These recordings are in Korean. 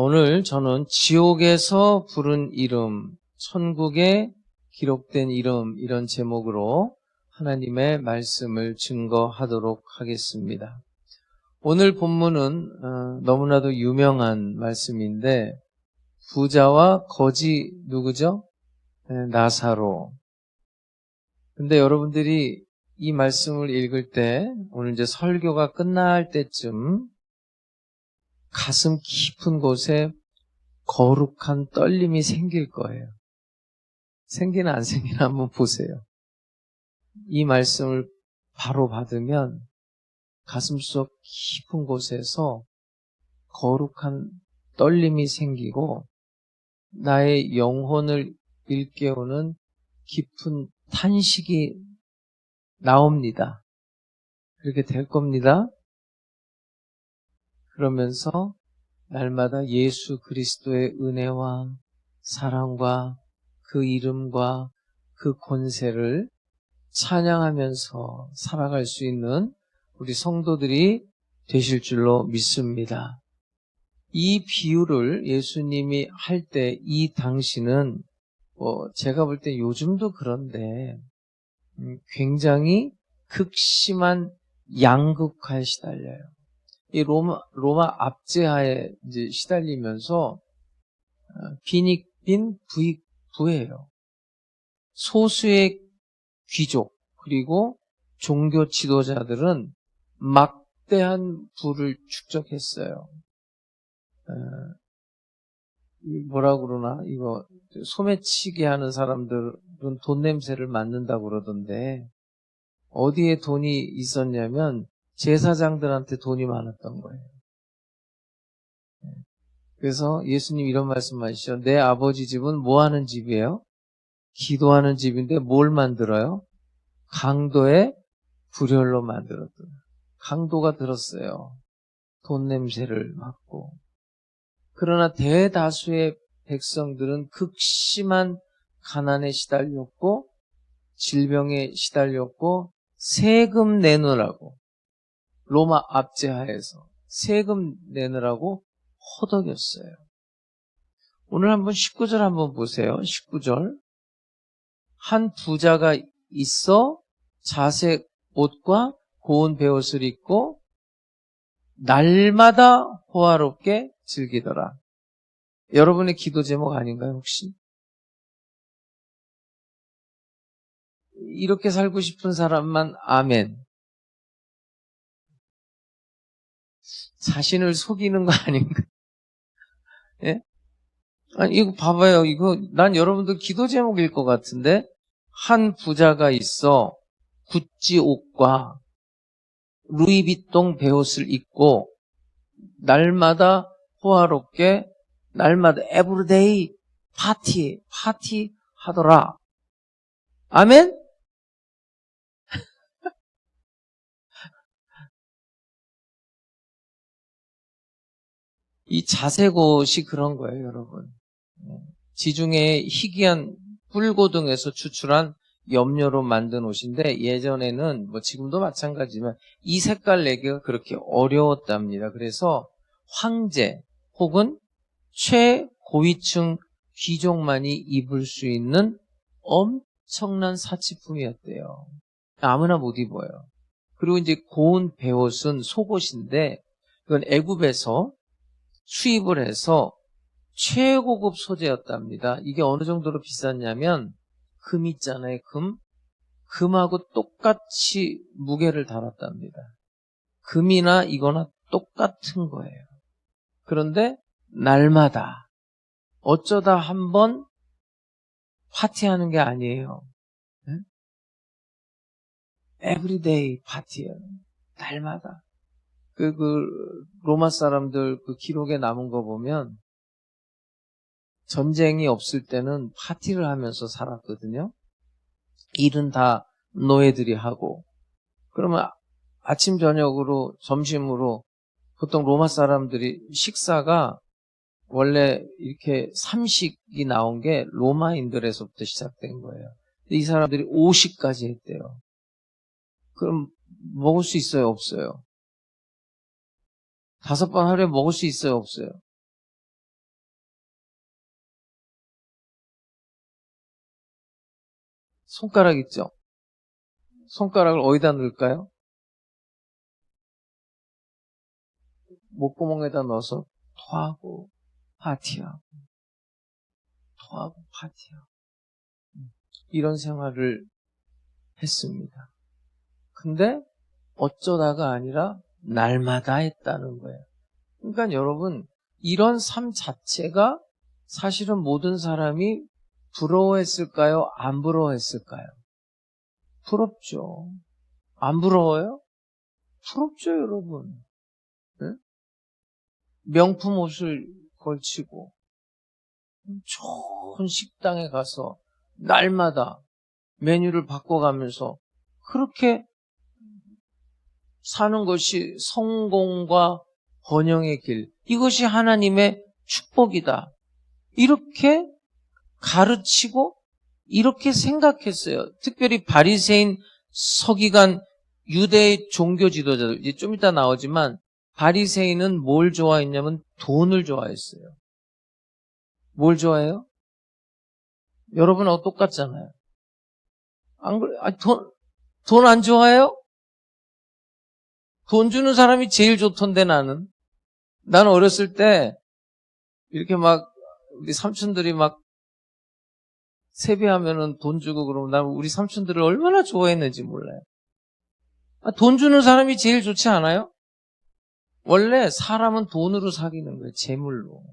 오늘 저는 지옥에서 부른 이름, 천국에 기록된 이름, 이런 제목으로 하나님의 말씀을 증거하도록 하겠습니다. 오늘 본문은 너무나도 유명한 말씀인데 부자와 거지 누구죠? 나사로. 근데 여러분들이 이 말씀을 읽을 때 오늘 이제 설교가 끝날 때쯤 가슴 깊은 곳에 거룩한 떨림이 생길 거예요. 생기나 안 생기나 한번 보세요. 이 말씀을 바로 받으면 가슴속 깊은 곳에서 거룩한 떨림이 생기고 나의 영혼을 일깨우는 깊은 탄식이 나옵니다. 그렇게 될 겁니다. 그러면서 날마다 예수 그리스도의 은혜와 사랑과 그 이름과 그 권세를 찬양하면서 살아갈 수 있는 우리 성도들이 되실 줄로 믿습니다. 이 비유를 예수님이 할 때 이 당시는 제가 볼 때 요즘도 그런데 굉장히 극심한 양극화에 시달려요. 이 로마 압제하에 이제 시달리면서 빈익빈 부익부예요. 소수의 귀족 그리고 종교 지도자들은 막대한 부를 축적했어요. 뭐라 그러나 이거 소매치기 하는 사람들은 돈 냄새를 맡는다고 그러던데 어디에 돈이 있었냐면 제사장들한테 돈이 많았던 거예요. 그래서 예수님 이런 말씀하시죠. 내 아버지 집은 뭐 하는 집이에요? 기도하는 집인데 뭘 만들어요? 강도의 불혈로 만들었던. 강도가 들었어요. 돈 냄새를 맡고. 그러나 대다수의 백성들은 극심한 가난에 시달렸고 질병에 시달렸고 세금 내느라고 로마 압제하에서 세금 내느라고 허덕였어요. 오늘 한번 19절 한번 보세요. 19절. 한 부자가 있어 자색 옷과 고운 베옷을 입고 날마다 호화롭게 즐기더라. 여러분의 기도 제목 아닌가요, 혹시? 이렇게 살고 싶은 사람만 아멘. 자신을 속이는 거 아닌가? 예? 아니, 이거 봐봐요. 이거, 난 여러분들 기도 제목일 것 같은데, 한 부자가 있어 구찌 옷과 루이비통 베옷을 입고, 날마다 호화롭게, 날마다 에브리데이 파티 하더라. 아멘? 이 자색옷이 그런 거예요, 여러분. 지중해 희귀한 뿔고등에서 추출한 염료로 만든 옷인데 예전에는 지금도 마찬가지지만 이 색깔 내기가 그렇게 어려웠답니다. 그래서 황제 혹은 최고위층 귀족만이 입을 수 있는 엄청난 사치품이었대요. 아무나 못 입어요. 그리고 이제 고운 베옷은 속옷인데 이건 애굽에서 수입을 해서 최고급 소재였답니다. 이게 어느 정도로 비쌌냐면 금 있잖아요. 금하고 똑같이 무게를 달았답니다. 금이나 이거나 똑같은 거예요. 그런데 날마다 어쩌다 한번 파티하는 게 아니에요. 네? 에브리데이 파티예요. 날마다. 그 로마 사람들 그 기록에 남은 거 보면 전쟁이 없을 때는 파티를 하면서 살았거든요. 일은 다 노예들이 하고. 그러면 아침, 저녁으로, 점심으로 보통 로마 사람들이 식사가 원래 이렇게 삼식이 나온 게 로마인들에서부터 시작된 거예요. 이 사람들이 50까지 했대요. 그럼 먹을 수 있어요? 없어요? 5번 하루에 먹을 수 있어요? 없어요? 손가락 있죠? 손가락을 어디다 넣을까요? 목구멍에다 넣어서 토하고 파티하고 토하고 파티하고 이런 생활을 했습니다. 근데 어쩌다가 아니라 날마다 했다는 거예요. 그러니까 여러분, 이런 삶 자체가 사실은 모든 사람이 부러워했을까요? 안 부러워했을까요? 부럽죠. 안 부러워요? 부럽죠, 여러분. 네? 명품 옷을 걸치고 좋은 식당에 가서 날마다 메뉴를 바꿔가면서 그렇게 사는 것이 성공과 번영의 길, 이것이 하나님의 축복이다. 이렇게 가르치고 이렇게 생각했어요. 특별히 바리새인, 서기관, 유대의 종교 지도자들, 이제 좀 이따 나오지만 바리새인은 뭘 좋아했냐면 돈을 좋아했어요. 뭘 좋아해요? 여러분하고 똑같잖아요. 안 그래? 돈 안 좋아해요? 돈 주는 사람이 제일 좋던데 나는. 나는 어렸을 때 이렇게 막 우리 삼촌들이 막 세배하면은 돈 주고 그러면 난 우리 삼촌들을 얼마나 좋아했는지 몰라요. 돈 주는 사람이 제일 좋지 않아요? 원래 사람은 돈으로 사귀는 거예요. 재물로.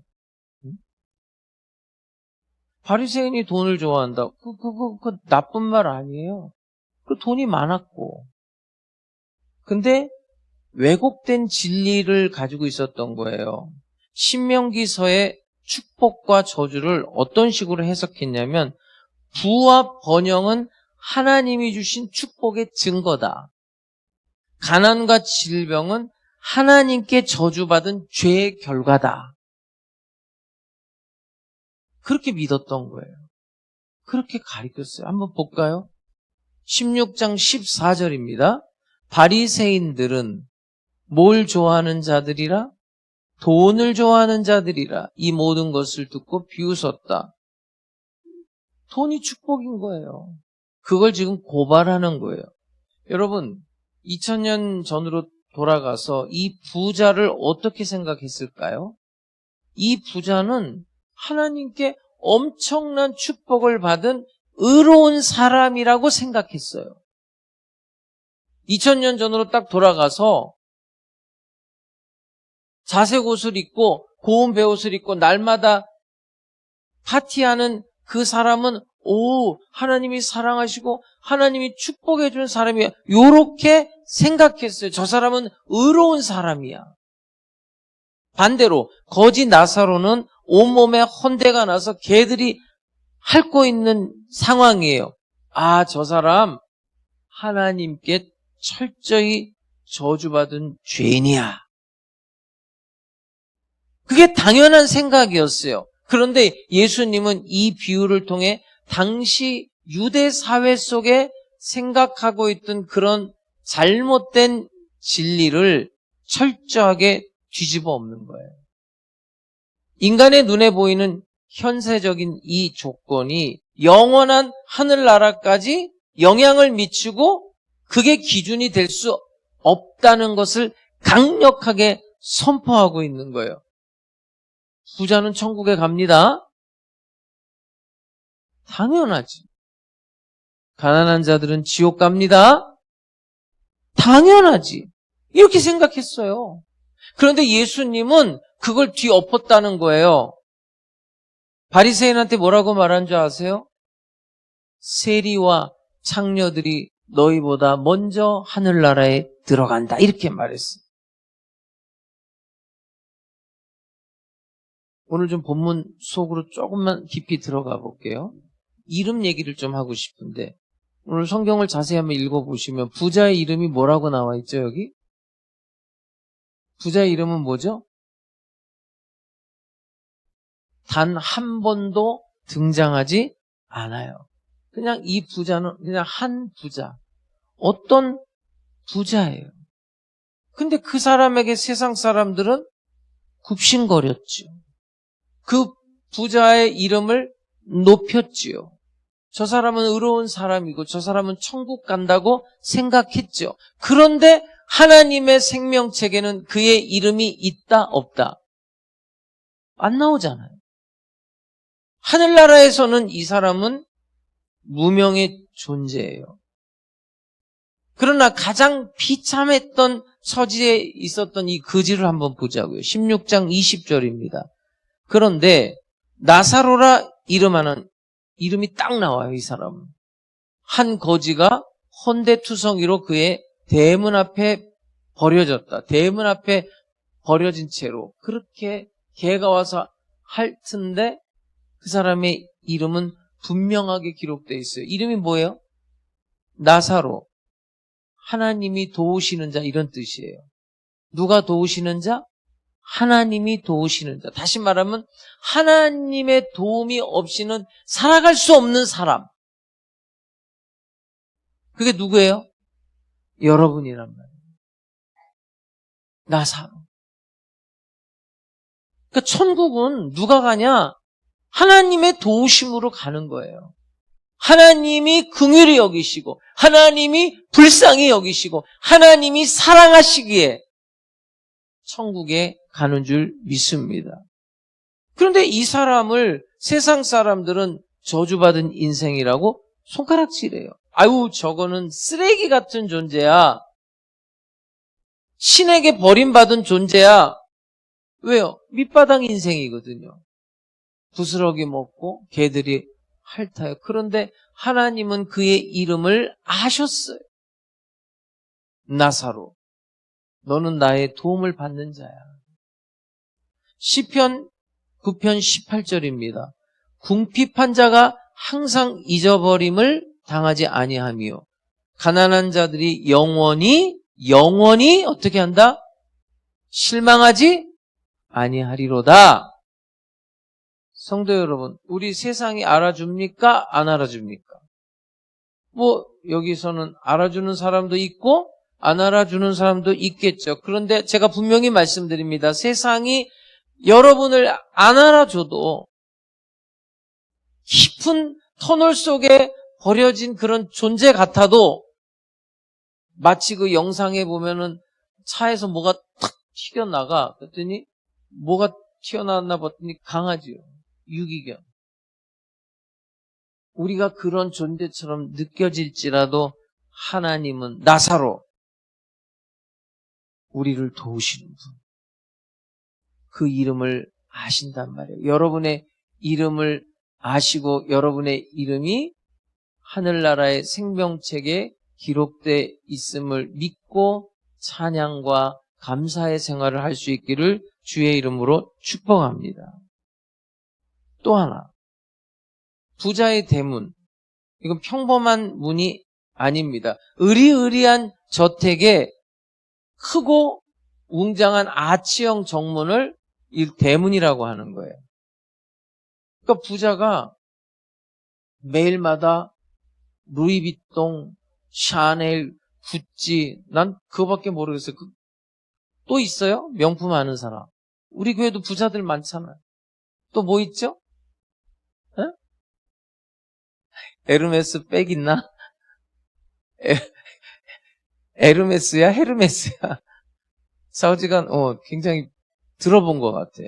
바리새인이 돈을 좋아한다. 그 나쁜 말 아니에요. 그 돈이 많았고. 근데 왜곡된 진리를 가지고 있었던 거예요. 신명기서의 축복과 저주를 어떤 식으로 해석했냐면 부와 번영은 하나님이 주신 축복의 증거다. 가난과 질병은 하나님께 저주받은 죄의 결과다. 그렇게 믿었던 거예요. 그렇게 가르쳤어요. 한번 볼까요? 16장 14절입니다. 바리새인들은 뭘 좋아하는 자들이라? 돈을 좋아하는 자들이라. 이 모든 것을 듣고 비웃었다. 돈이 축복인 거예요. 그걸 지금 고발하는 거예요. 여러분, 2000년 전으로 돌아가서 이 부자를 어떻게 생각했을까요? 이 부자는 하나님께 엄청난 축복을 받은 의로운 사람이라고 생각했어요. 2000년 전으로 딱 돌아가서 자색 옷을 입고 고운 베옷을 입고 날마다 파티하는 그 사람은 하나님이 사랑하시고 하나님이 축복해 준 사람이야. 요렇게 생각했어요. 저 사람은 의로운 사람이야. 반대로 거지 나사로는 온몸에 헌대가 나서 개들이 핥고 있는 상황이에요. 저 사람 하나님께 철저히 저주받은 죄인이야. 그게 당연한 생각이었어요. 그런데 예수님은 이 비유를 통해 당시 유대 사회 속에 생각하고 있던 그런 잘못된 진리를 철저하게 뒤집어 엎는 거예요. 인간의 눈에 보이는 현세적인 이 조건이 영원한 하늘나라까지 영향을 미치고 그게 기준이 될 수 없다는 것을 강력하게 선포하고 있는 거예요. 부자는 천국에 갑니다. 당연하지. 가난한 자들은 지옥 갑니다. 당연하지. 이렇게 생각했어요. 그런데 예수님은 그걸 뒤엎었다는 거예요. 바리새인한테 뭐라고 말한 줄 아세요? 세리와 창녀들이 너희보다 먼저 하늘나라에 들어간다. 이렇게 말했어요. 오늘 좀 본문 속으로 조금만 깊이 들어가 볼게요. 이름 얘기를 좀 하고 싶은데 오늘 성경을 자세히 한번 읽어보시면 부자의 이름이 뭐라고 나와 있죠, 여기? 부자의 이름은 뭐죠? 단 한 번도 등장하지 않아요. 그냥 이 부자는 그냥 한 부자. 어떤 부자예요. 근데 그 사람에게 세상 사람들은 굽신거렸죠. 그 부자의 이름을 높였지요. 저 사람은 의로운 사람이고 저 사람은 천국 간다고 생각했죠. 그런데 하나님의 생명책에는 그의 이름이 있다 없다? 안 나오잖아요. 하늘나라에서는 이 사람은 무명의 존재예요. 그러나 가장 비참했던 처지에 있었던 이 거지를 한번 보자고요. 16장 20절입니다. 그런데 나사로라 이름하는 이름이 딱 나와요. 이 사람은. 한 거지가 헌데투성이로 그의 대문 앞에 버려졌다. 대문 앞에 버려진 채로 그렇게 개가 와서 핥은데 그 사람의 이름은 분명하게 기록되어 있어요. 이름이 뭐예요? 나사로. 하나님이 도우시는 자 이런 뜻이에요. 누가 도우시는 자? 하나님이 도우시는 자. 다시 말하면 하나님의 도움이 없이는 살아갈 수 없는 사람. 그게 누구예요? 여러분이란 말이에요. 나사로. 그러니까 천국은 누가 가냐? 하나님의 도우심으로 가는 거예요. 하나님이 긍휼히 여기시고 하나님이 불쌍히 여기시고 하나님이 사랑하시기에 천국에 가는 줄 믿습니다. 그런데 이 사람을 세상 사람들은 저주받은 인생이라고 손가락질해요. 아유, 저거는 쓰레기 같은 존재야. 신에게 버림받은 존재야. 왜요? 밑바닥 인생이거든요. 부스러기 먹고 개들이 핥아요. 그런데 하나님은 그의 이름을 아셨어요. 나사로, 너는 나의 도움을 받는 자야. 시편 9편 18절입니다. 궁핍한 자가 항상 잊어버림을 당하지 아니하며 가난한 자들이 영원히 어떻게 한다? 실망하지 아니하리로다. 성도 여러분, 우리 세상이 알아줍니까? 안 알아줍니까? 뭐 여기서는 알아주는 사람도 있고 안 알아주는 사람도 있겠죠. 그런데 제가 분명히 말씀드립니다. 세상이 여러분을 안 알아줘도 깊은 터널 속에 버려진 그런 존재 같아도 마치 그 영상에 보면은 차에서 뭐가 탁 튀겨나가. 그랬더니 뭐가 튀어나왔나 봤더니 강아지요. 유기견. 우리가 그런 존재처럼 느껴질지라도 하나님은 나사로 우리를 도우시는 분. 그 이름을 아신단 말이에요. 여러분의 이름을 아시고 여러분의 이름이 하늘나라의 생명책에 기록되어 있음을 믿고 찬양과 감사의 생활을 할 수 있기를 주의 이름으로 축복합니다. 또 하나, 부자의 대문. 이건 평범한 문이 아닙니다. 의리의리한 저택에 크고 웅장한 아치형 정문을 이 대문이라고 하는 거예요. 그러니까 부자가 매일마다 루이비통, 샤넬, 구찌, 난 그거밖에 모르겠어요. 또 있어요? 명품 아는 사람. 우리 교회도 부자들 많잖아요. 또 뭐 있죠? 에? 에르메스 백 있나? 에르메스야? 헤르메스야? 사우지간 굉장히 들어본 것 같아.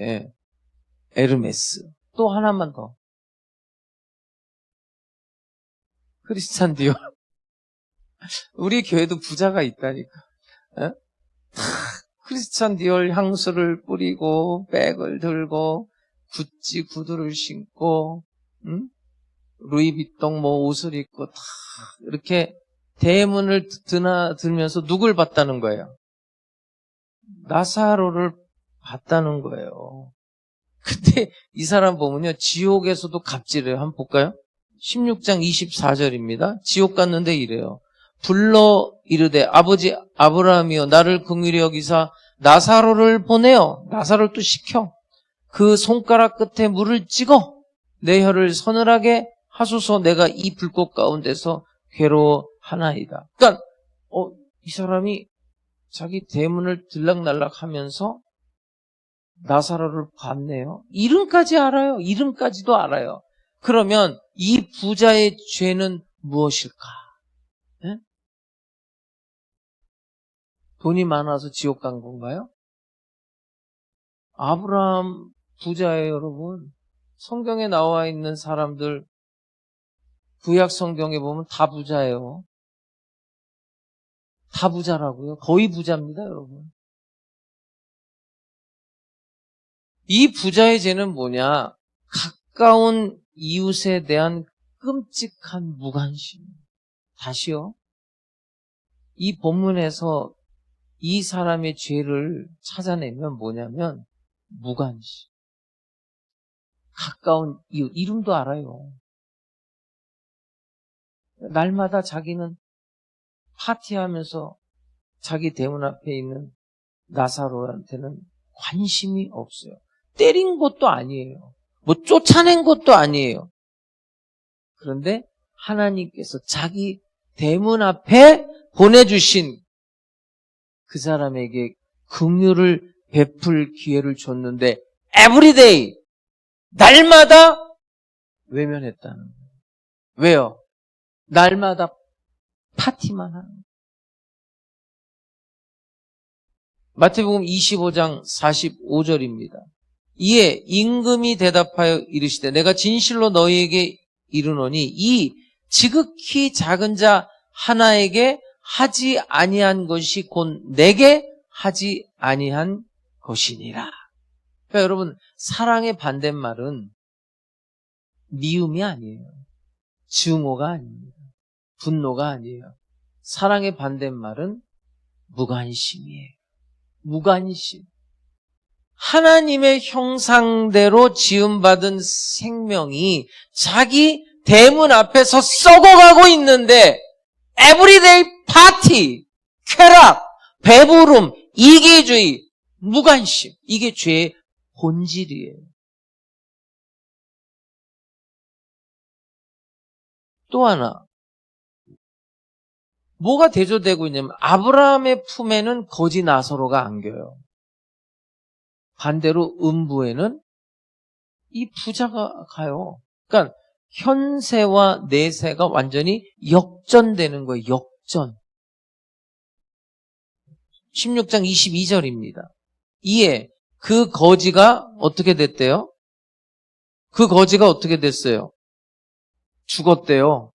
에르메스. 또 하나만 더. 크리스찬 디올. 우리 교회도 부자가 있다니까. 에? 크리스찬 디올 향수를 뿌리고 백을 들고 구찌 구두를 신고 루이비통 뭐 옷을 입고 다 이렇게 대문을 들면서 누굴 봤다는 거예요? 나사로를 봤다는 거예요. 근데 이 사람 보면요, 지옥에서도 갑질해요. 한번 볼까요? 16장 24절입니다. 지옥 갔는데 이래요. 불러 이르되 아버지 아브라함이여 나를 긍휼히 여기사 나사로를 보내어, 나사로를 또 시켜 그 손가락 끝에 물을 찍어 내 혀를 서늘하게 하소서. 내가 이 불꽃 가운데서 괴로워하나이다. 그러니까 이 사람이 자기 대문을 들락날락 하면서 나사로를 봤네요. 이름까지 알아요. 이름까지도 알아요. 그러면 이 부자의 죄는 무엇일까? 네? 돈이 많아서 지옥 간 건가요? 아브라함 부자예요, 여러분. 성경에 나와 있는 사람들, 구약 성경에 보면 다 부자예요. 다 부자라고요. 거의 부자입니다, 여러분. 이 부자의 죄는 뭐냐? 가까운 이웃에 대한 끔찍한 무관심. 다시요. 이 본문에서 이 사람의 죄를 찾아내면 뭐냐면 무관심. 가까운 이웃, 이름도 알아요. 날마다 자기는 파티하면서 자기 대문 앞에 있는 나사로한테는 관심이 없어요. 때린 것도 아니에요. 뭐 쫓아낸 것도 아니에요. 그런데 하나님께서 자기 대문 앞에 보내주신 그 사람에게 긍휼을 베풀 기회를 줬는데 에브리데이 날마다 외면했다는 거예요. 왜요? 날마다 파티만 하는 거예요. 마태복음 25장 45절입니다. 이에 임금이 대답하여 이르시되 내가 진실로 너희에게 이르노니 이 지극히 작은 자 하나에게 하지 아니한 것이 곧 내게 하지 아니한 것이니라. 그러니까 여러분, 사랑의 반대말은 미움이 아니에요. 증오가 아닙니다. 분노가 아니에요. 사랑의 반대말은 무관심이에요. 무관심. 하나님의 형상대로 지음받은 생명이 자기 대문 앞에서 썩어가고 있는데 에브리데이 파티, 쾌락, 배부름, 이기주의, 무관심. 이게 죄의 본질이에요. 또 하나. 뭐가 대조되고 있냐면 아브라함의 품에는 거지 나사로가 안겨요. 반대로 음부에는 이 부자가 가요. 그러니까 현세와 내세가 완전히 역전되는 거예요. 역전. 16장 22절입니다. 이에 그 거지가 어떻게 됐대요? 그 거지가 어떻게 됐어요? 죽었대요.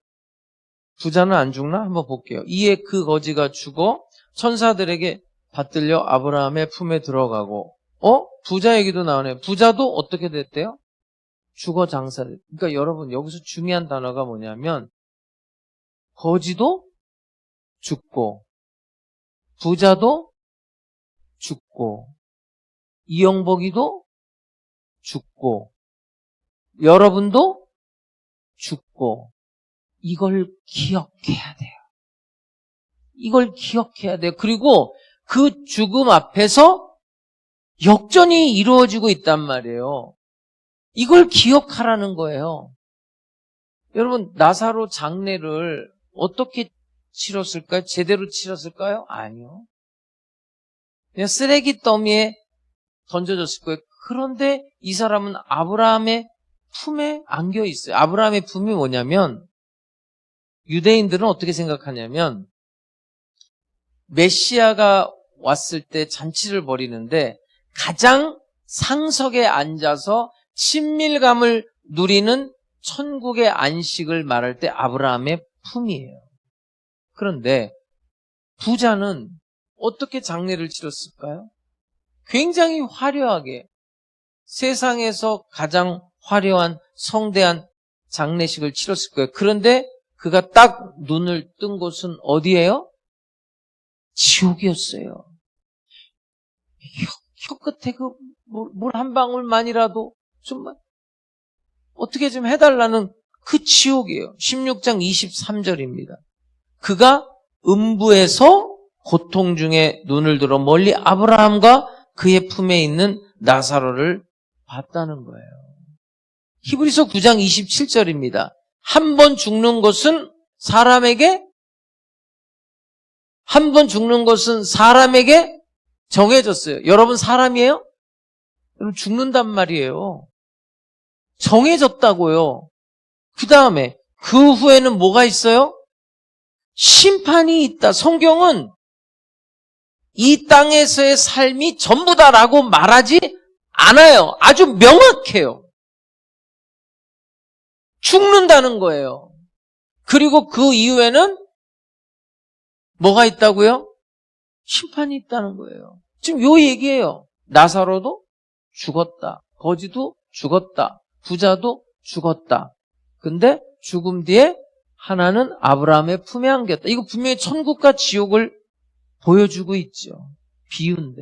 부자는 안 죽나? 한번 볼게요. 이에 그 거지가 죽어 천사들에게 받들려 아브라함의 품에 들어가고 부자 얘기도 나오네요. 부자도 어떻게 됐대요? 죽어 장사됐. 그러니까 여러분 여기서 중요한 단어가 뭐냐면 거지도 죽고 부자도 죽고 이영복이도 죽고 여러분도 죽고 이걸 기억해야 돼요. 이걸 기억해야 돼요. 그리고 그 죽음 앞에서 역전이 이루어지고 있단 말이에요. 이걸 기억하라는 거예요. 여러분, 나사로 장례를 어떻게 치렀을까요? 제대로 치렀을까요? 아니요. 그냥 쓰레기 더미에 던져졌을 거예요. 그런데 이 사람은 아브라함의 품에 안겨 있어요. 아브라함의 품이 뭐냐면 유대인들은 어떻게 생각하냐면 메시아가 왔을 때 잔치를 벌이는데 가장 상석에 앉아서 친밀감을 누리는 천국의 안식을 말할 때 아브라함의 품이에요. 그런데 부자는 어떻게 장례를 치렀을까요? 굉장히 화려하게 세상에서 가장 화려한 성대한 장례식을 치렀을 거예요. 그런데 그가 딱 눈을 뜬 곳은 어디예요? 지옥이었어요. 혀 끝에 그 물 한 방울만이라도 좀 어떻게 좀 해달라는 그 지옥이에요. 16장 23절입니다. 그가 음부에서 고통 중에 눈을 들어 멀리 아브라함과 그의 품에 있는 나사로를 봤다는 거예요. 히브리서 9장 27절입니다. 한 번 죽는 것은 사람에게 정해졌어요. 여러분 사람이에요? 여러분 죽는단 말이에요. 정해졌다고요. 그 다음에 그 후에는 뭐가 있어요? 심판이 있다. 성경은 이 땅에서의 삶이 전부다라고 말하지 않아요. 아주 명확해요. 죽는다는 거예요. 그리고 그 이후에는 뭐가 있다고요? 심판이 있다는 거예요. 지금 요 얘기예요. 나사로도 죽었다. 거지도 죽었다. 부자도 죽었다. 근데 죽음 뒤에 하나는 아브라함의 품에 안겼다. 이거 분명히 천국과 지옥을 보여주고 있죠. 비유인데.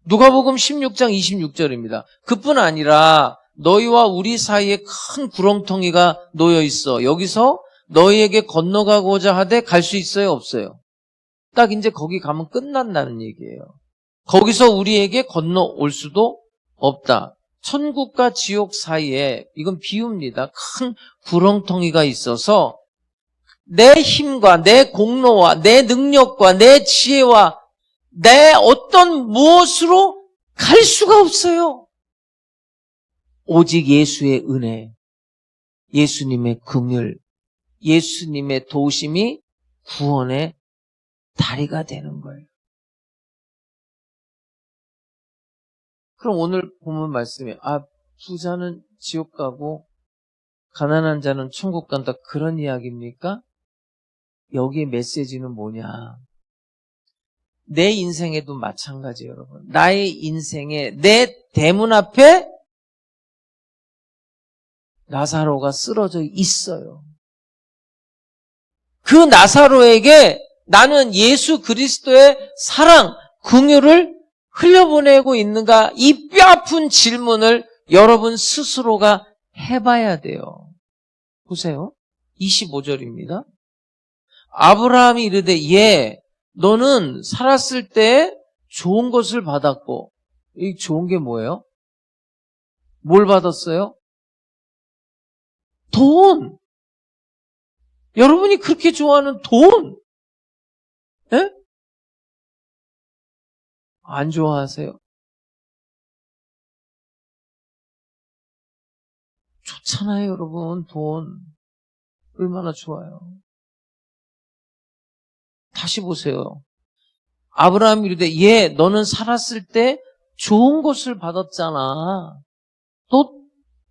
누가복음 16장 26절입니다. 그뿐 아니라 너희와 우리 사이에 큰 구렁텅이가 놓여 있어. 여기서 너희에게 건너가고자 하되 갈 수 있어요? 없어요? 딱 이제 거기 가면 끝난다는 얘기예요. 거기서 우리에게 건너올 수도 없다. 천국과 지옥 사이에, 이건 비유입니다. 큰 구렁텅이가 있어서 내 힘과 내 공로와 내 능력과 내 지혜와 내 어떤 무엇으로 갈 수가 없어요. 오직 예수의 은혜, 예수님의 긍휼, 예수님의 도우심이 구원의 다리가 되는 거예요. 그럼 오늘 본문 말씀에 부자는 지옥 가고 가난한 자는 천국 간다, 그런 이야기입니까? 여기에 메시지는 뭐냐? 내 인생에도 마찬가지예요, 여러분. 나의 인생에 내 대문 앞에 나사로가 쓰러져 있어요. 그 나사로에게 나는 예수 그리스도의 사랑, 긍휼을 흘려보내고 있는가? 이 뼈아픈 질문을 여러분 스스로가 해봐야 돼요. 보세요. 25절입니다. 아브라함이 이르되 예, 너는 살았을 때 좋은 것을 받았고, 이 좋은 게 뭐예요? 뭘 받았어요? 돈. 여러분이 그렇게 좋아하는 돈. 예? 안 좋아하세요? 좋잖아요, 여러분. 돈. 얼마나 좋아요. 다시 보세요. 아브라함이 이르되 예, 너는 살았을 때 좋은 것을 받았잖아. 너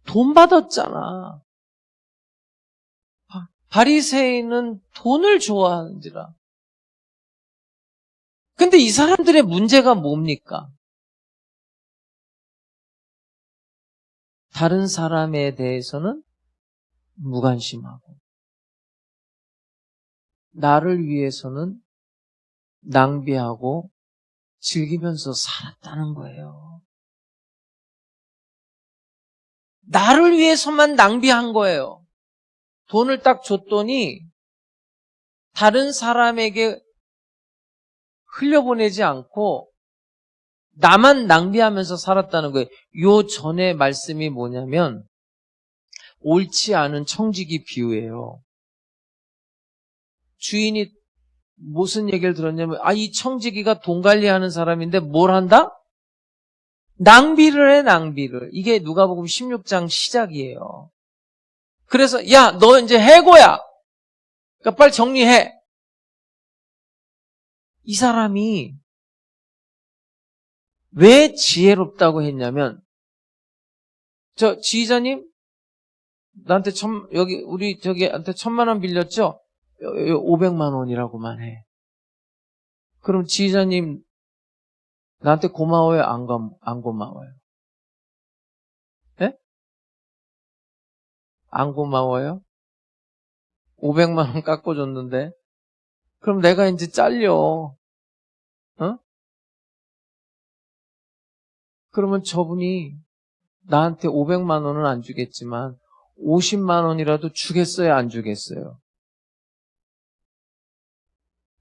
돈 받았잖아. 바리새인은 돈을 좋아하는지라. 근데 이 사람들의 문제가 뭡니까? 다른 사람에 대해서는 무관심하고 나를 위해서는 낭비하고 즐기면서 살았다는 거예요. 나를 위해서만 낭비한 거예요. 돈을 딱 줬더니 다른 사람에게 흘려보내지 않고 나만 낭비하면서 살았다는 거예요. 요 전에 말씀이 뭐냐면 옳지 않은 청지기 비유예요. 주인이 무슨 얘기를 들었냐면 이 청지기가 돈 관리하는 사람인데 뭘 한다? 낭비를 해, 낭비를. 이게 누가복음 16장 시작이에요. 그래서 야, 너 이제 해고야. 그러니까 빨리 정리해. 이 사람이 왜 지혜롭다고 했냐면 저 지휘자님 나한테 우리 저기한테 1,000만 원 빌렸죠? 500만 원이라고만 해. 그럼 지휘자님 나한테 고마워요? 안 고마워요? 예? 안 고마워요? 500만 원 깎아줬는데 그럼 내가 이제 잘려. 어? 그러면 저분이 나한테 500만 원은 안 주겠지만 50만 원이라도 주겠어요? 안 주겠어요?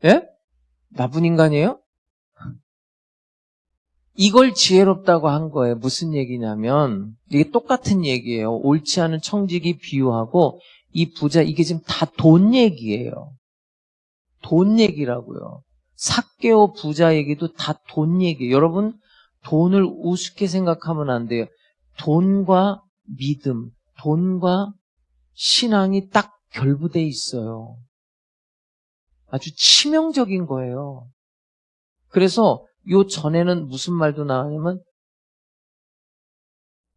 예? 나쁜 인간이에요? 이걸 지혜롭다고 한 거예요. 무슨 얘기냐면 이게 똑같은 얘기예요. 옳지 않은 청지기 비유하고 이 부자, 이게 지금 다 돈 얘기예요. 돈 얘기라고요. 삭개오 부자 얘기도 다 돈 얘기예요. 여러분, 돈을 우습게 생각하면 안 돼요. 돈과 믿음, 돈과 신앙이 딱 결부돼 있어요. 아주 치명적인 거예요. 그래서 요 전에는 무슨 말도 나오냐면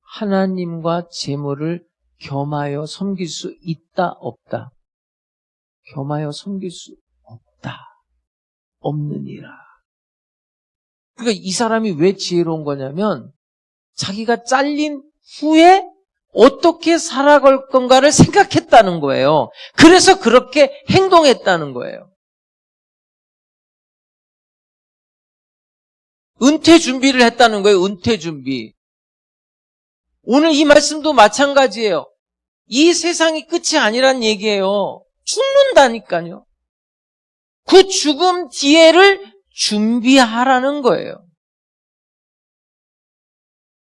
하나님과 재물을 겸하여 섬길 수 있다 없다. 겸하여 섬길 수 없다. 없느니라. 그러니까 이 사람이 왜 지혜로운 거냐면 자기가 잘린 후에 어떻게 살아갈 건가를 생각했다는 거예요. 그래서 그렇게 행동했다는 거예요. 은퇴 준비를 했다는 거예요. 은퇴 준비. 오늘 이 말씀도 마찬가지예요. 이 세상이 끝이 아니란 얘기예요. 죽는다니까요. 그 죽음 뒤에를 준비하라는 거예요.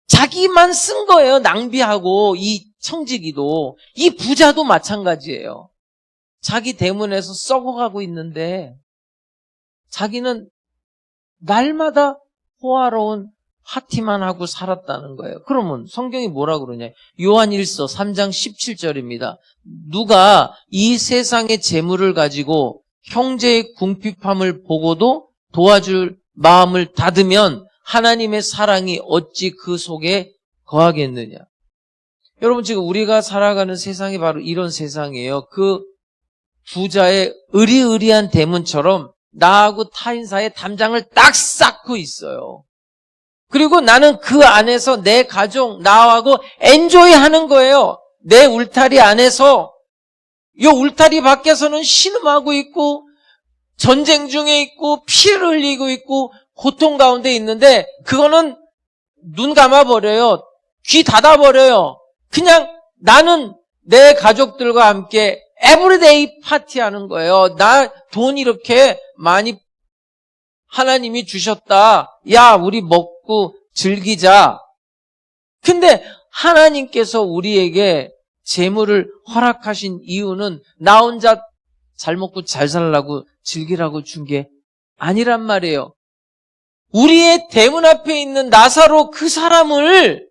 자기만 쓴 거예요. 낭비하고 이 청지기도. 이 부자도 마찬가지예요. 자기 대문에서 썩어가고 있는데 자기는 날마다 호화로운 파티만 하고 살았다는 거예요. 그러면 성경이 뭐라 그러냐? 요한일서 3장 17절입니다. 누가 이 세상의 재물을 가지고 형제의 궁핍함을 보고도 도와줄 마음을 닫으면 하나님의 사랑이 어찌 그 속에 거하겠느냐? 여러분, 지금 우리가 살아가는 세상이 바로 이런 세상이에요. 그 부자의 의리의리한 대문처럼 나하고 타인 사이에 담장을 딱 쌓고 있어요. 그리고 나는 그 안에서 내 가족, 나하고 엔조이 하는 거예요. 내 울타리 안에서. 이 울타리 밖에서는 신음하고 있고 전쟁 중에 있고 피를 흘리고 있고 고통 가운데 있는데 그거는 눈 감아버려요. 귀 닫아버려요. 그냥 나는 내 가족들과 함께 에브리데이 파티하는 거예요. 나 돈 이렇게 많이 하나님이 주셨다. 야, 우리 먹고 즐기자. 근데 하나님께서 우리에게 재물을 허락하신 이유는 나 혼자 잘 먹고 잘 살라고 즐기라고 준 게 아니란 말이에요. 우리의 대문 앞에 있는 나사로 그 사람을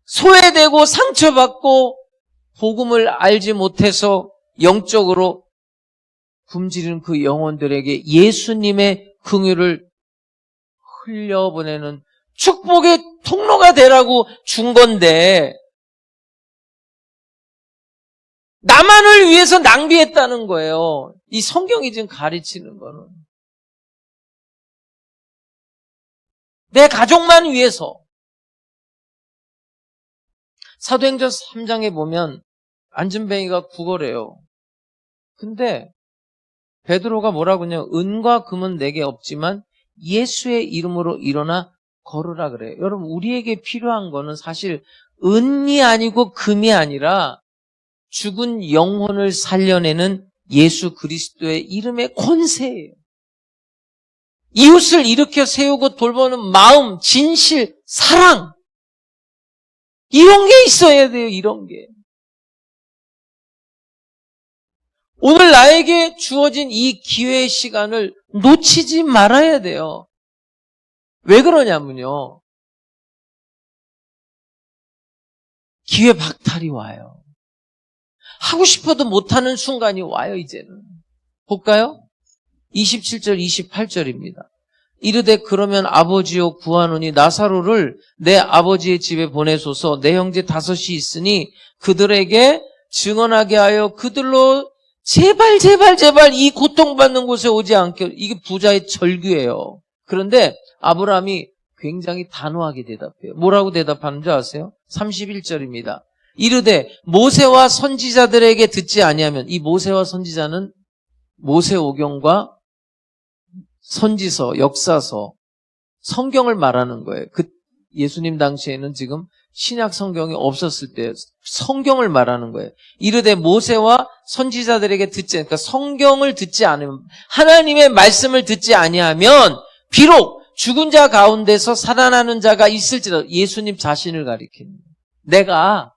소외되고 상처받고 복음을 알지 못해서 영적으로 굶주리는 그 영혼들에게 예수님의 긍휼을 흘려보내는 축복의 통로가 되라고 준 건데 나만을 위해서 낭비했다는 거예요. 이 성경이 지금 가르치는 거는. 내 가족만 위해서. 사도행전 3장에 보면 안전뱅이가 구걸해요. 근데 베드로가 뭐라고 하냐? 은과 금은 내게 없지만 예수의 이름으로 일어나 걸으라 그래요. 여러분, 우리에게 필요한 거는 사실 은이 아니고 금이 아니라 죽은 영혼을 살려내는 예수 그리스도의 이름의 권세예요. 이웃을 일으켜 세우고 돌보는 마음, 진실, 사랑. 이런 게 있어야 돼요, 이런 게. 오늘 나에게 주어진 이 기회의 시간을 놓치지 말아야 돼요. 왜 그러냐면요. 기회 박탈이 와요. 하고 싶어도 못하는 순간이 와요, 이제는. 볼까요? 27절, 28절입니다. 이르되 그러면 아버지여 구하노니 나사로를 내 아버지의 집에 보내소서. 내 형제 5이 있으니 그들에게 증언하게 하여 그들로 제발 이 고통받는 곳에 오지 않게. 이게 부자의 절규예요. 그런데 아브라함이 굉장히 단호하게 대답해요. 뭐라고 대답하는 줄 아세요? 31절입니다. 이르되 모세와 선지자들에게 듣지 아니하면, 이 모세와 선지자는 모세오경과 선지서, 역사서, 성경을 말하는 거예요. 그 예수님 당시에는 지금 신약 성경이 없었을 때 성경을 말하는 거예요. 이르되 모세와 선지자들에게 듣지, 그러니까 성경을 듣지 않으면, 하나님의 말씀을 듣지 아니하면 비록 죽은 자 가운데서 살아나는 자가 있을지라도, 예수님 자신을 가리킵니다. 내가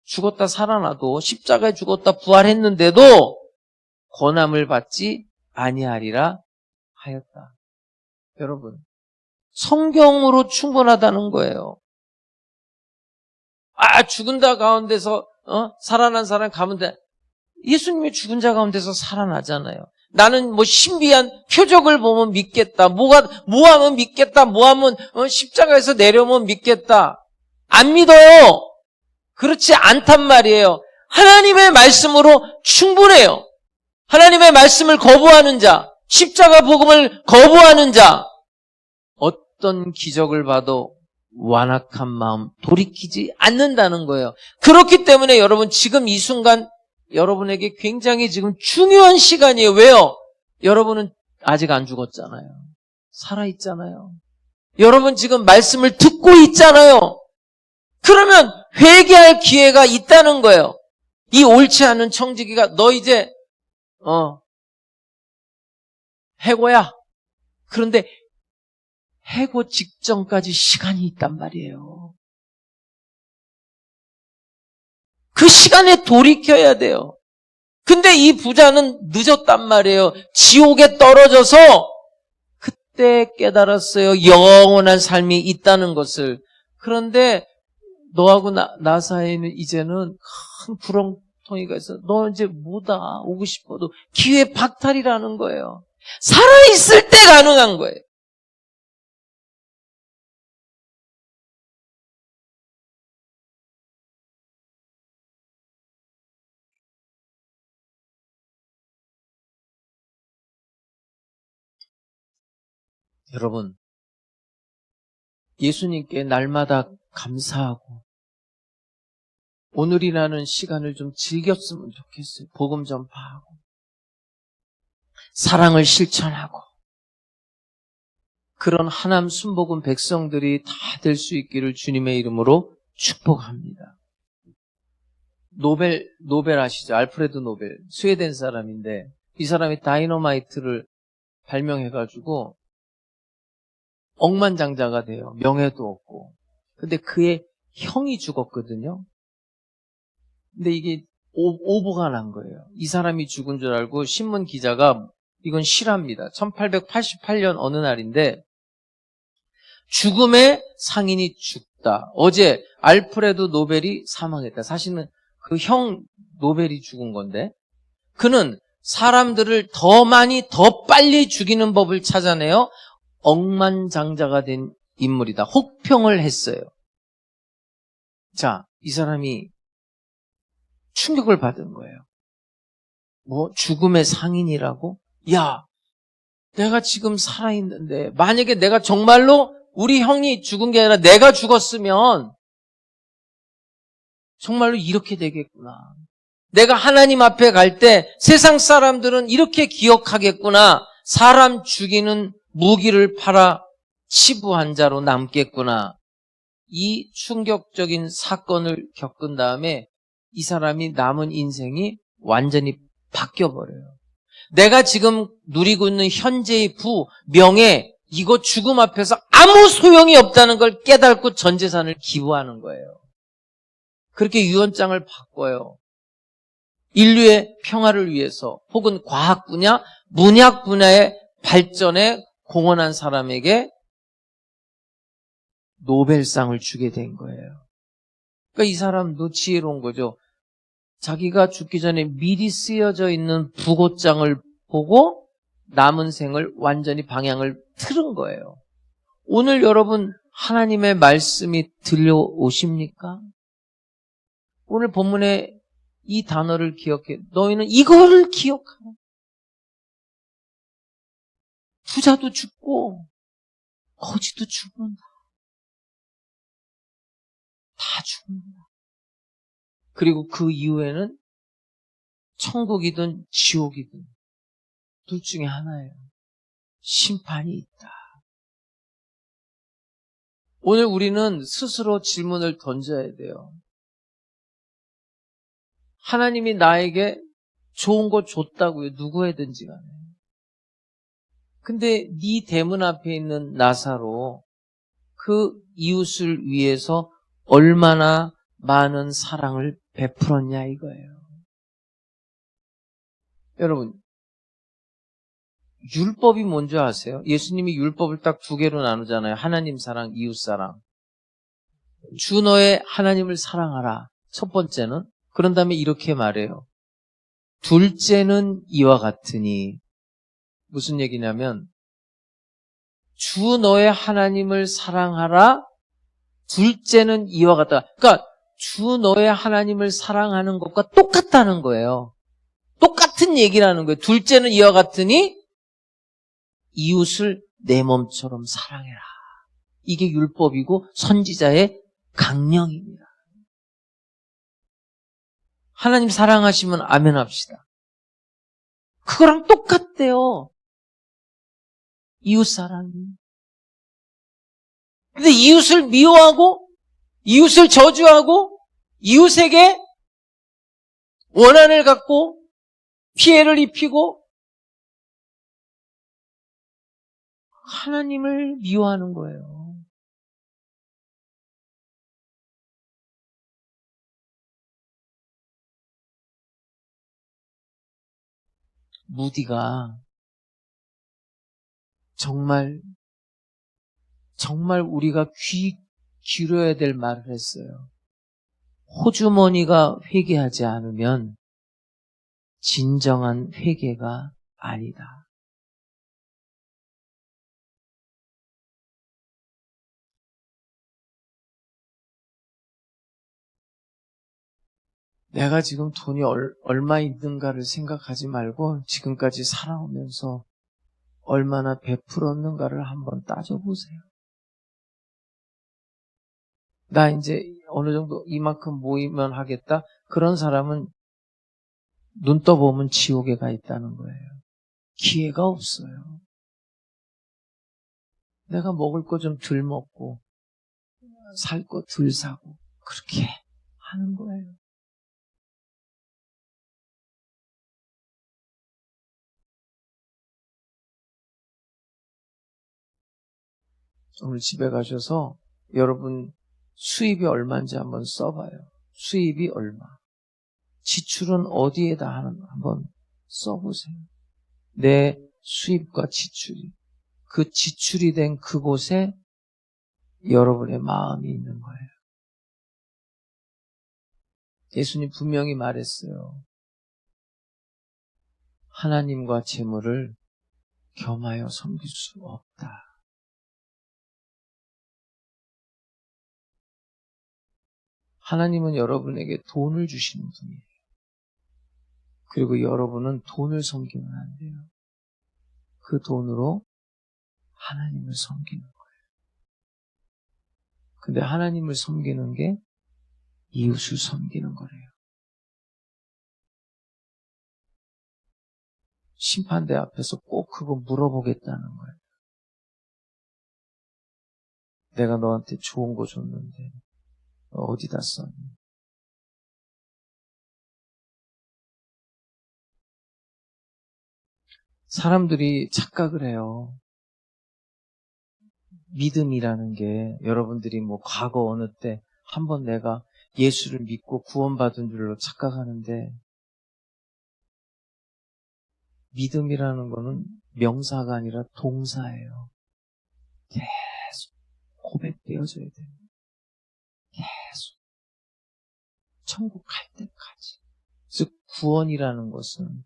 죽었다 살아나도 십자가에 죽었다 부활했는데도 권함을 받지 아니하리라 하였다. 여러분, 성경으로 충분하다는 거예요. 죽은 자 가운데서 살아난 사람 가운데 예수님이 죽은 자 가운데서 살아나잖아요. 나는 뭐 신비한 표적을 보면 믿겠다. 뭐 하면 믿겠다. 뭐 하면 십자가에서 내려오면 믿겠다. 안 믿어요. 그렇지 않단 말이에요. 하나님의 말씀으로 충분해요. 하나님의 말씀을 거부하는 자, 십자가 복음을 거부하는 자, 어떤 기적을 봐도 완악한 마음 돌이키지 않는다는 거예요. 그렇기 때문에 여러분 지금 이 순간 여러분에게 굉장히 지금 중요한 시간이에요. 왜요? 여러분은 아직 안 죽었잖아요. 살아있잖아요. 여러분 지금 말씀을 듣고 있잖아요. 그러면 회개할 기회가 있다는 거예요. 이 옳지 않은 청지기가 너 이제 해고야. 그런데 해고 직전까지 시간이 있단 말이에요. 그 시간에 돌이켜야 돼요. 근데 이 부자는 늦었단 말이에요. 지옥에 떨어져서 그때 깨달았어요. 영원한 삶이 있다는 것을. 그런데 너하고 나 사이에는 이제는 큰 구렁텅이가 있어. 너 이제 못 와. 오고 싶어도 기회 박탈이라는 거예요. 살아있을 때 가능한 거예요. 여러분, 예수님께 날마다 감사하고 오늘이라는 시간을 좀 즐겼으면 좋겠어요. 복음 전파하고 사랑을 실천하고 그런 하남 순복음 백성들이 다 될 수 있기를 주님의 이름으로 축복합니다. 노벨 아시죠? 알프레드 노벨. 스웨덴 사람인데 이 사람이 다이너마이트를 발명해가지고 억만장자가 돼요. 명예도 없고. 근데 그의 형이 죽었거든요. 근데 이게 오보가 난 거예요. 이 사람이 죽은 줄 알고 신문 기자가 이건 실화입니다. 1888년 어느 날인데 죽음의 상인이 죽다. 어제 알프레드 노벨이 사망했다. 사실은 그 형 노벨이 죽은 건데 그는 사람들을 더 많이 더 빨리 죽이는 법을 찾아내어 억만장자가 된 인물이다. 혹평을 했어요. 자, 이 사람이 충격을 받은 거예요. 뭐 죽음의 상인이라고? 야, 내가 지금 살아있는데 만약에 내가 정말로 우리 형이 죽은 게 아니라 내가 죽었으면 정말로 이렇게 되겠구나. 내가 하나님 앞에 갈 때 세상 사람들은 이렇게 기억하겠구나. 사람 죽이는 무기를 팔아 치부한 자로 남겠구나. 이 충격적인 사건을 겪은 다음에 이 사람이 남은 인생이 완전히 바뀌어버려요. 내가 지금 누리고 있는 현재의 부, 명예, 이거 죽음 앞에서 아무 소용이 없다는 걸 깨닫고 전 재산을 기부하는 거예요. 그렇게 유언장을 바꿔요. 인류의 평화를 위해서 혹은 과학 분야, 문학 분야의 발전에 공헌한 사람에게 노벨상을 주게 된 거예요. 그러니까 이 사람도 지혜로운 거죠. 자기가 죽기 전에 미리 쓰여져 있는 부고장을 보고 남은 생을 완전히 방향을 틀은 거예요. 오늘 여러분 하나님의 말씀이 들려오십니까? 오늘 본문에 이 단어를 기억해. 너희는 이거를 기억하라. 부자도 죽고 거지도 죽는다. 다 죽는다. 그리고 그 이후에는 천국이든 지옥이든 둘 중에 하나예요. 심판이 있다. 오늘 우리는 스스로 질문을 던져야 돼요. 하나님이 나에게 좋은 거 줬다고요. 누구에든지 간에. 근데 네 대문 앞에 있는 나사로 그 이웃을 위해서 얼마나 많은 사랑을 베풀었냐 이거예요. 여러분, 율법이 뭔지 아세요? 예수님이 율법을 딱 두 개로 나누잖아요. 하나님 사랑, 이웃 사랑. 주 너의 하나님을 사랑하라. 첫 번째는. 그런 다음에 이렇게 말해요. 둘째는 이와 같으니. 무슨 얘기냐면 주 너의 하나님을 사랑하라. 둘째는 이와 같다. 그러니까 주 너의 하나님을 사랑하는 것과 똑같다는 거예요. 똑같은 얘기라는 거예요. 둘째는 이와 같으니 이웃을 내 몸처럼 사랑해라. 이게 율법이고 선지자의 강령입니다. 하나님 사랑하시면 아멘 합시다. 그거랑 똑같대요. 이웃 사랑이. 근데 이웃을 미워하고 이웃을 저주하고 이웃에게 원한을 갖고 피해를 입히고 하나님을 미워하는 거예요. 무디가 정말 우리가 귀 기울여야 될 말을 했어요. 호주머니가 회개하지 않으면 진정한 회개가 아니다. 내가 지금 돈이 얼마 있는가를 생각하지 말고 지금까지 살아오면서 얼마나 베풀었는가를 한번 따져보세요. 나 이제 어느 정도 이만큼 모이면 하겠다. 그런 사람은 눈 떠보면 지옥에 가 있다는 거예요. 기회가 없어요. 내가 먹을 거 좀 덜 먹고 살 거 덜 사고 그렇게 하는 거예요. 오늘 집에 가셔서 여러분 수입이 얼마인지 한번 써봐요. 수입이 얼마. 지출은 어디에다 한번 써보세요. 내 수입과 지출이. 그 지출이 된 그곳에 여러분의 마음이 있는 거예요. 예수님 분명히 말했어요. 하나님과 재물을 겸하여 섬길 수 없다. 하나님은 여러분에게 돈을 주시는 분이에요. 그리고 여러분은 돈을 섬기면 안 돼요. 그 돈으로 하나님을 섬기는 거예요. 근데 하나님을 섬기는 게 이웃을 섬기는 거래요. 심판대 앞에서 꼭 그거 물어보겠다는 거예요. 내가 너한테 좋은 거 줬는데 너 어디다 썼니? 사람들이 착각을 해요. 믿음이라는 게 여러분들이 뭐 과거 어느 때 한번 내가 예수를 믿고 구원받은 줄로 착각하는데 믿음이라는 거는 명사가 아니라 동사예요. 계속 고백되어져야 돼요. 계속 천국 갈 때까지. 즉 구원이라는 것은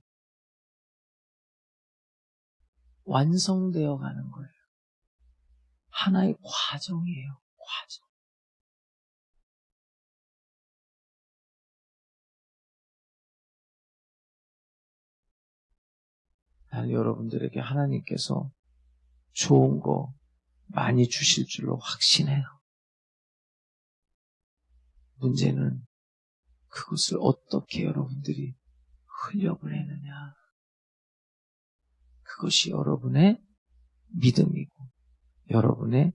완성되어 가는 거예요. 하나의 과정이에요. 과정. 나는 여러분들에게 하나님께서 좋은 거 많이 주실 줄로 확신해요. 문제는 그것을 어떻게 여러분들이 흘려보내느냐. 그것이 여러분의 믿음이고 여러분의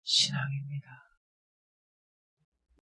신앙입니다.